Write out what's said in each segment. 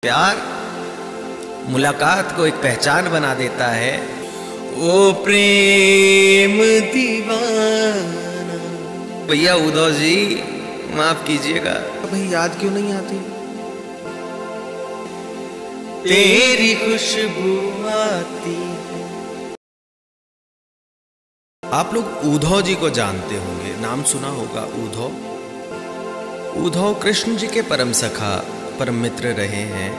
प्यार मुलाकात को एक पहचान बना देता है। ओ प्रेम दीवाना। भैया उद्धव जी माफ कीजिएगा, भाई याद क्यों नहीं आती? तेरी खुशबू आती है। आप लोग उद्धव जी को जानते होंगे, नाम सुना होगा उद्धव। उद्धव कृष्ण जी के परम सखा, परम मित्र रहे हैं।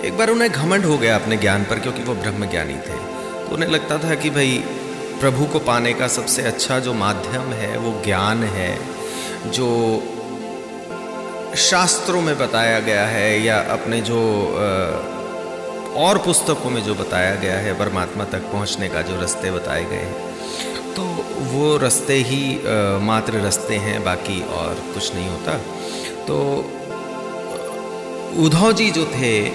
एक बार उन्हें घमंड हो गया अपने ज्ञान पर, क्योंकि वो ब्रह्म ज्ञानी थे। तो उन्हें लगता था कि भाई प्रभु को पाने का सबसे अच्छा जो माध्यम है वो ज्ञान है, जो शास्त्रों में बताया गया है या अपने जो और पुस्तकों में जो बताया गया है परमात्मा तक पहुंचने का जो रास्ते बताए गए हैं, तो वो रास्ते ही मात्र रास्ते हैं, बाकी और कुछ नहीं होता। तो उद्धव जी जो थे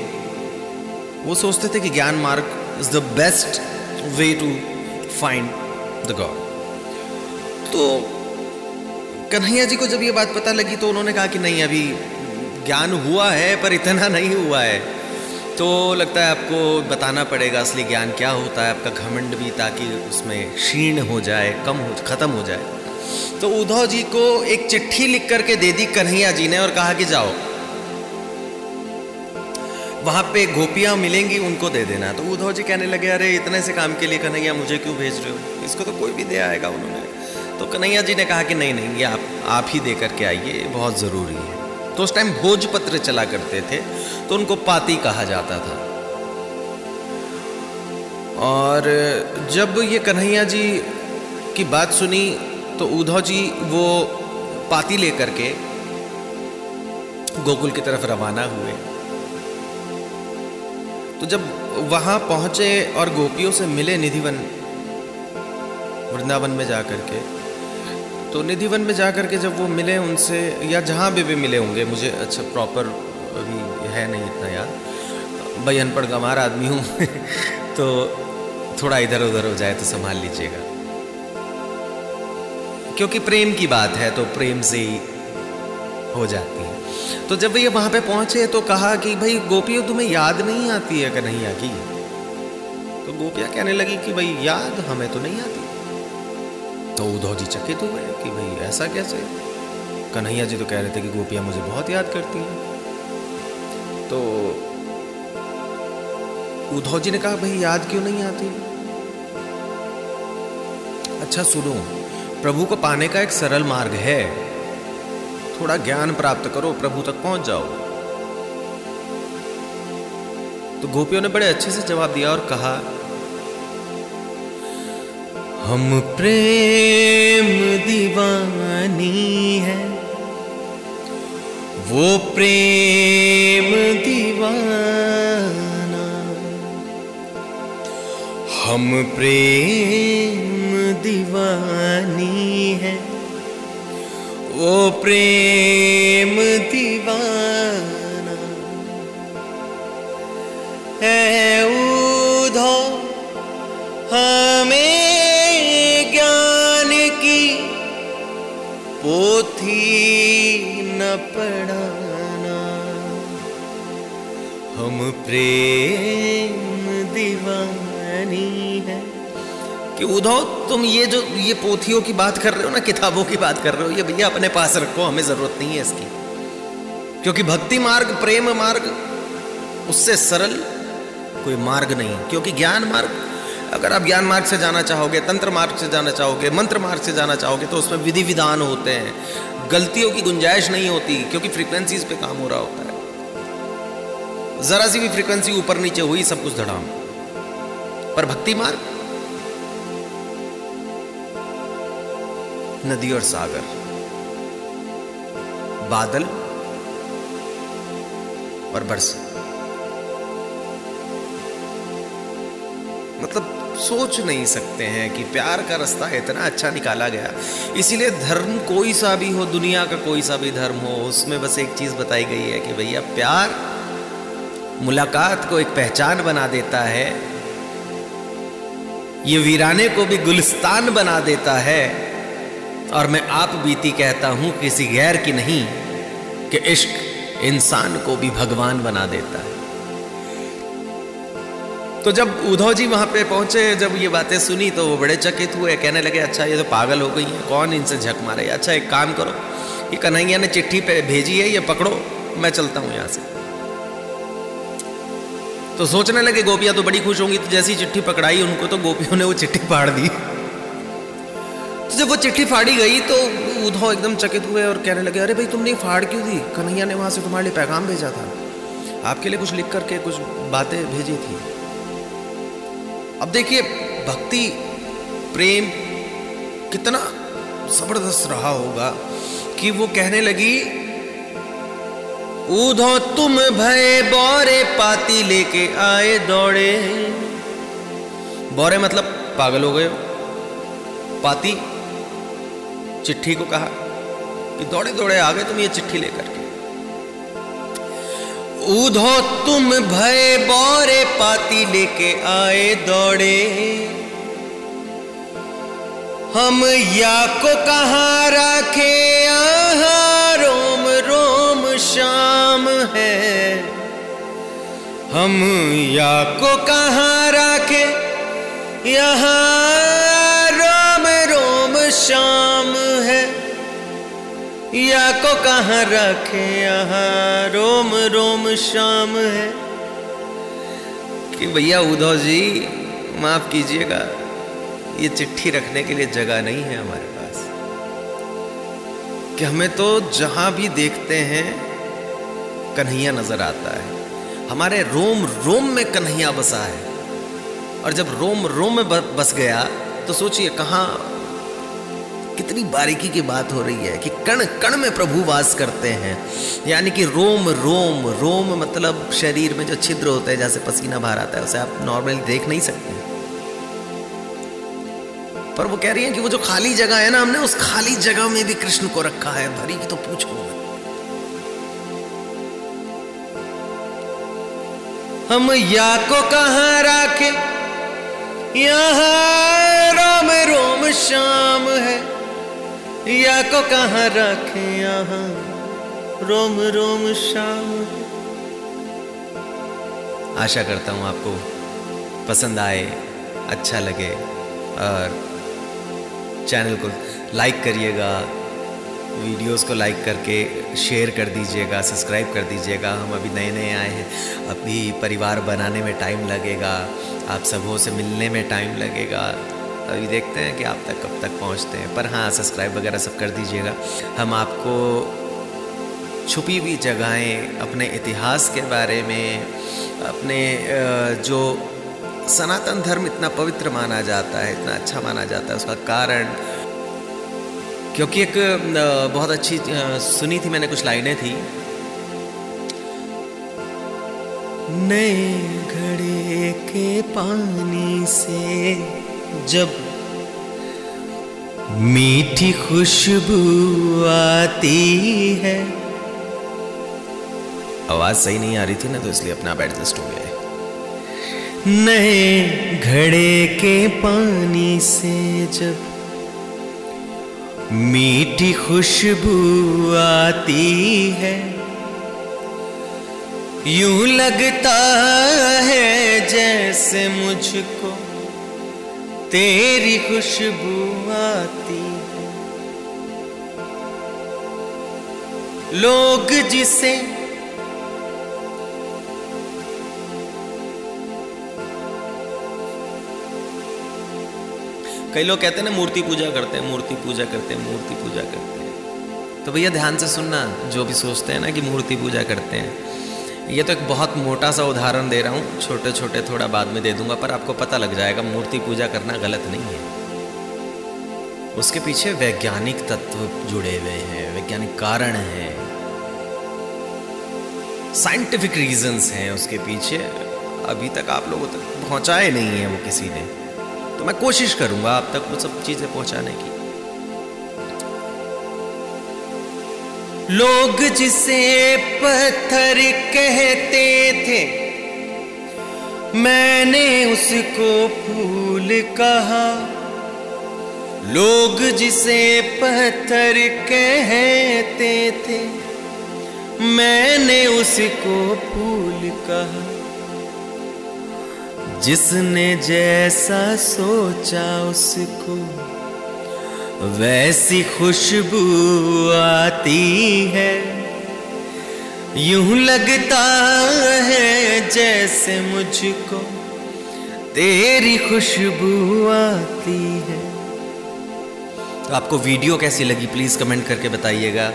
वो सोचते थे कि gyan marg is the best way to find the God. तो कन्हैया जी को जब ये बात पता लगी तो उन्होंने कहा कि नहीं, अभी ज्ञान हुआ है पर इतना नहीं हुआ है, तो लगता है आपको बताना पड़ेगा असली ज्ञान क्या होता है, आपका घमंड भी, ताकि उसमें क्षीण हो जाए, खत्म हो जाए। तो उद्धव जी को एक चिट्ठी लिख करके दे दी कन्हैया जी ने और कहा कि जाओ वहां पे गोपियां मिलेंगी, उनको दे देना। तो उद्धव जी कहने लगे, अरे इतने से काम के लिए कन्हैया मुझे क्यों भेज रहे हो, इसको तो कोई भी दे आएगा उन्होंने। तो कन्हैया जी ने कहा कि नहीं नहीं, ये आप ही दे करके आइए, बहुत ज़रूरी है। तो उस टाइम भोजपत्र चला करते थे, तो उनको पाती कहा जाता था। और जब ये कन्हैया जी की बात सुनी तो उद्धव जी वो पाती लेकर के गोकुल की तरफ रवाना हुए। तो जब वहां पहुंचे और गोपियों से मिले निधिवन, वृंदावन में जाकर के, तो निधिवन में जाकर के जब वो मिले उनसे, या जहाँ भी मिले होंगे, मुझे अच्छा प्रॉपर अभी है नहीं इतना याद, भाई अनपढ़ गंवार आदमी हूँ तो थोड़ा इधर उधर हो जाए तो संभाल लीजिएगा, क्योंकि प्रेम की बात है तो प्रेम से ही हो जाती है। तो जब ये वहां पे पहुंचे तो कहा कि भाई गोपियों तुम्हें याद नहीं आती है कन्हैया की? तो गोपियां कहने लगी कि भाई याद हमें तो नहीं आती। तो उद्धव जी चकित हुए कि भाई ऐसा कैसे? कन्हैया जी तो कह रहे थे कि गोपियां मुझे बहुत याद करती हैं। तो उद्धव जी ने कहा, भाई याद क्यों नहीं आती? अच्छा सुनो, प्रभु को पाने का एक सरल मार्ग है, थोड़ा ज्ञान प्राप्त करो, प्रभु तक पहुंच जाओ। तो गोपियों ने बड़े अच्छे से जवाब दिया और कहा, हम प्रेम दीवानी है, वो प्रेम दीवाना। हम प्रेम दीवानी है, वो प्रेम दीवाना। है उद्धव हमें पोथी न पढ़ाना, हम प्रेम दीवानी है। कि उद्धव तुम ये पोथियों की बात कर रहे हो ना, किताबों की बात कर रहे हो, ये भैया अपने पास रखो, हमें जरूरत नहीं है इसकी, क्योंकि भक्ति मार्ग, प्रेम मार्ग, उससे सरल कोई मार्ग नहीं। क्योंकि ज्ञान मार्ग, अगर आप ज्ञान मार्ग से जाना चाहोगे, तंत्र मार्ग से जाना चाहोगे, मंत्र मार्ग से जाना चाहोगे, तो उसमें विधि विधान होते हैं, गलतियों की गुंजाइश नहीं होती, क्योंकि फ्रीक्वेंसीज पे काम हो रहा होता है। जरा सी भी फ्रीक्वेंसी ऊपर नीचे हुई, सब कुछ धड़ाम। पर भक्ति मार्ग नदी और सागर, बादल और बरसात, मतलब सोच नहीं सकते हैं कि प्यार का रास्ता इतना अच्छा निकाला गया। इसीलिए धर्म कोई सा भी हो, दुनिया का कोई सा भी धर्म हो, उसमें बस एक चीज बताई गई है कि भैया प्यार मुलाकात को एक पहचान बना देता है, ये वीराने को भी गुलिस्तान बना देता है। और मैं आप बीती कहता हूं किसी गैर की नहीं, कि इश्क इंसान को भी भगवान बना देता है। तो जब उद्धव जी वहाँ पे पहुँचे, जब ये बातें सुनी तो वो बड़े चकित हुए, कहने लगे अच्छा ये तो पागल हो गई है, कौन इनसे झक मारे। अच्छा एक काम करो, ये कन्हैया ने चिट्ठी पे भेजी है, ये पकड़ो, मैं चलता हूँ यहाँ से। तो सोचने लगे गोपियाँ तो बड़ी खुश होंगी, तो जैसी चिट्ठी पकड़ाई उनको तो गोपियों ने वो चिट्ठी फाड़ दी। तो जब वो चिट्ठी फाड़ी गई तो उद्धव एकदम चकित हुए और कहने लगे अरे भाई तुमने फाड़ क्यों दी? कन्हैया ने वहाँ से तुम्हारे लिए पैगाम भेजा था, आपके लिए कुछ लिख करके कुछ बातें भेजी थी। अब देखिए भक्ति प्रेम कितना जबरदस्त रहा होगा कि वो कहने लगी उद्धव तुम भय बौरे पाती लेके आए दौड़े। बौरे मतलब पागल हो गए हो, पाती चिट्ठी को कहा कि दौड़े दौड़े आ गए तुम ये चिट्ठी लेकर के। उद्धव तुम भय बौरे पाती लेके आए दौड़े, हम या को कहाँ रखे यहाँ रोम रोम शाम है। हम या को कहाँ रखे यहाँ रोम रोम शाम है, या को कहाँ रखे यहाँ रोम रोम शाम है। कि भैया उद्धव जी माफ कीजिएगा, ये चिट्ठी रखने के लिए जगह नहीं है हमारे पास, कि हमें तो जहां भी देखते हैं कन्हैया नजर आता है, हमारे रोम रोम में कन्हैया बसा है। और जब रोम रोम में बस गया तो सोचिए कहाँ कितनी बारीकी की बात हो रही है कि कण कण में प्रभु वास करते हैं। यानी कि रोम रोम, रोम मतलब शरीर में जो छिद्र होते हैं, जैसे पसीना बाहर आता है, उसे आप नॉर्मली देख नहीं सकते, पर वो कह रही है कि वो जो खाली जगह है ना, हमने उस खाली जगह में भी कृष्ण को रखा है, भरी की तो पूछो। हम या को कहाँ रखे यहाँ रोम रोम शाम है, या को कहाँ रखे यहाँ रोम रोम शाम है। आशा करता हूँ आपको पसंद आए, अच्छा लगे, और चैनल को लाइक करिएगा, वीडियोस को लाइक करके शेयर कर दीजिएगा, सब्सक्राइब कर दीजिएगा। हम अभी नए नए आए हैं, अभी परिवार बनाने में टाइम लगेगा, आप सबों से मिलने में टाइम लगेगा, अभी देखते हैं कि आप तक कब तक पहुंचते हैं। पर हाँ, सब्सक्राइब वगैरह सब कर दीजिएगा। हम आपको छुपी हुई जगहें, अपने इतिहास के बारे में, अपने जो सनातन धर्म इतना पवित्र माना जाता है, इतना अच्छा माना जाता है, उसका कारण, क्योंकि एक बहुत अच्छी सुनी थी मैंने, कुछ लाइनें थी, नए घड़े के पानी से जब मीठी खुशबू आती है। आवाज सही नहीं आ रही थी ना, तो इसलिए अपना आप एडजस्ट हो गया है। नए घड़े के पानी से जब मीठी खुशबू आती है, यूं लगता है जैसे मुझको तेरी खुशबू आती है। लोग जिसे कई लोग कहते हैं ना मूर्ति पूजा करते हैं, मूर्ति पूजा करते हैं, मूर्ति पूजा करते हैं। तो भैया ध्यान से सुनना, जो भी सोचते हैं ना कि मूर्ति पूजा करते हैं, ये तो एक बहुत मोटा सा उदाहरण दे रहा हूँ, छोटे छोटे थोड़ा बाद में दे दूंगा, पर आपको पता लग जाएगा मूर्ति पूजा करना गलत नहीं है। उसके पीछे वैज्ञानिक तत्व जुड़े हुए हैं, वैज्ञानिक कारण हैं, साइंटिफिक रीजंस हैं उसके पीछे। अभी तक आप लोगों तक पहुंचाए नहीं है वो किसी ने, तो मैं कोशिश करूंगा आप तक वो सब चीजें पहुंचाने की। लोग जिसे पत्थर कहते थे, मैंने उसको फूल कहा। लोग जिसे पत्थर कहते थे, मैंने उसको फूल कहा। जिसने जैसा सोचा उसको वैसी खुशबू आती है। यूं लगता है जैसे मुझको तेरी खुशबू आती है। तो आपको वीडियो कैसी लगी प्लीज़ कमेंट करके बताइएगा,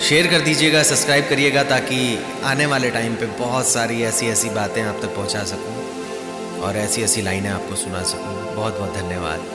शेयर कर दीजिएगा, सब्सक्राइब करिएगा ताकि आने वाले टाइम पे बहुत सारी ऐसी ऐसी बातें आप तक पहुंचा सकूं और ऐसी ऐसी लाइनें आपको सुना सकूं। बहुत बहुत धन्यवाद।